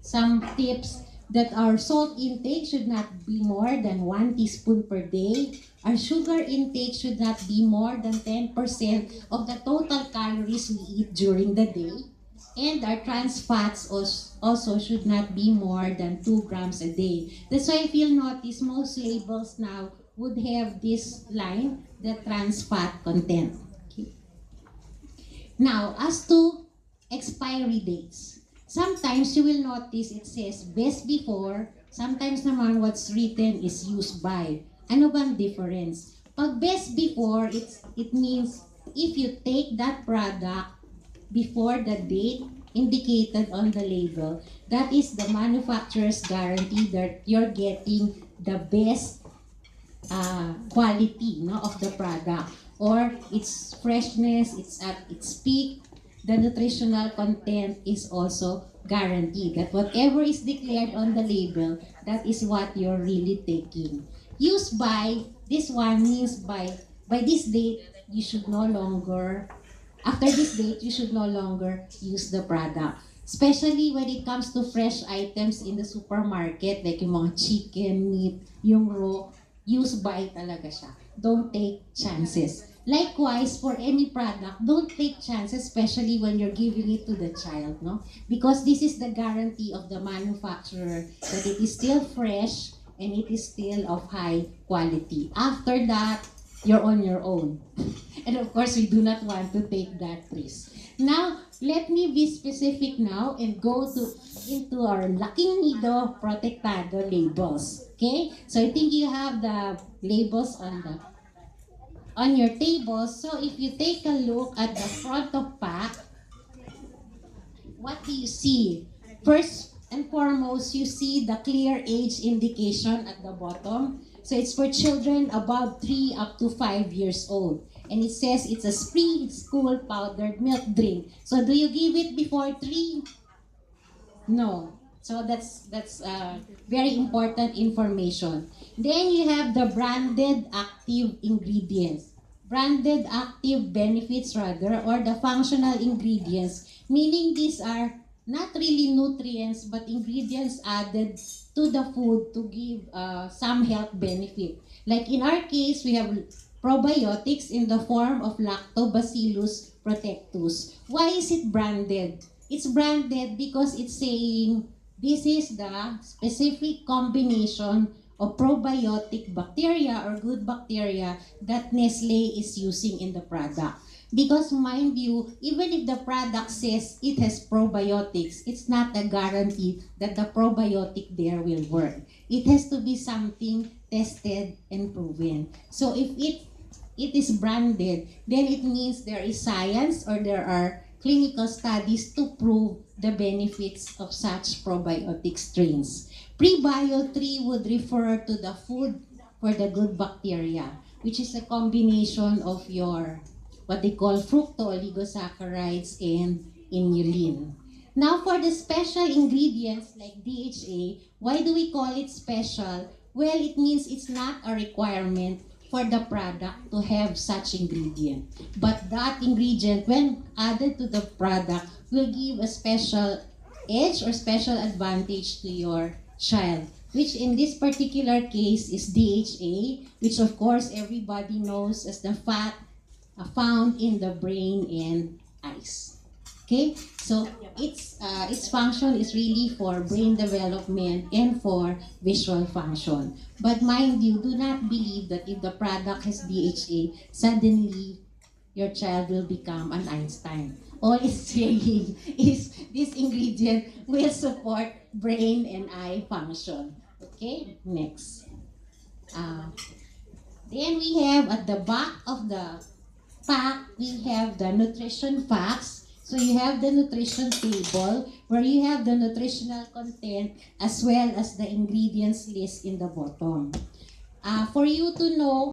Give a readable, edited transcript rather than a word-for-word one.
some tips that our salt intake should not be more than 1 teaspoon per day. Our sugar intake should not be more than 10% of the total calories we eat during the day. And our trans fats also should not be more than 2 grams a day. That's why if you'll notice, most labels now would have this line, the trans fat content. Okay. Now, as to expiry dates, sometimes you will notice it says best before, sometimes naman what's written is used by. Ano bang difference? Pag best before, it means if you take that product before the date indicated on the label, that is the manufacturer's guarantee that you're getting the best quality, no, of the product, or its freshness, it's at its peak. The nutritional content is also guaranteed that whatever is declared on the label, that is what you're really taking. Used by, this one means by this date, you should no longer, after this date, you should no longer use the product. Especially when it comes to fresh items in the supermarket, like yung mga chicken, meat, yung raw, use by talaga siya. Don't take chances. Likewise, for any product, don't take chances, especially when you're giving it to the child, no? Because this is the guarantee of the manufacturer that it is still fresh and it is still of high quality. After that, you're on your own. And of course, we do not want to take that risk. Now, let me be specific now and go into our Laking Nido Protectado labels. Okay? So I think you have the labels on your table. So if you take a look at the front of pack, what do you see? First and foremost, you see the clear age indication at the bottom. So it's for children above 3 up to 5 years old. And it says it's a preschool powdered milk drink. So do you give it before 3? No. So that's very important information. Then you have the branded active ingredients. Branded active benefits rather, or the functional ingredients, meaning these are not really nutrients but ingredients added to the food to give some health benefit. Like in our case, we have probiotics in the form of Lactobacillus protectus. Why is it branded? It's branded because it's saying this is the specific combination of probiotic bacteria or good bacteria that Nestle is using in the product. Because mind you, even if the product says it has probiotics, it's not a guarantee that the probiotic there will work. It has to be something tested and proven. So if it is branded, then it means there is science or there are clinical studies to prove the benefits of such probiotic strains. Prebio 3 would refer to the food for the good bacteria, which is a combination of your what they call fructooligosaccharides and inulin. Now for the special ingredients like DHA, why do we call it special? Well, it means it's not a requirement for the product to have such ingredient. But that ingredient, when added to the product, will give a special edge or special advantage to your child, which in this particular case is DHA, which of course everybody knows as the fat found in the brain and eyes. Okay, so its function is really for brain development and for visual function. But mind you, do not believe that if the product has DHA, suddenly your child will become an Einstein. All it's saying is this ingredient will support brain and eye function. Okay, next. Then we have at the back of the pack, we have the nutrition facts. So you have the nutrition table where you have the nutritional content as well as the ingredients list in the bottom. For you to know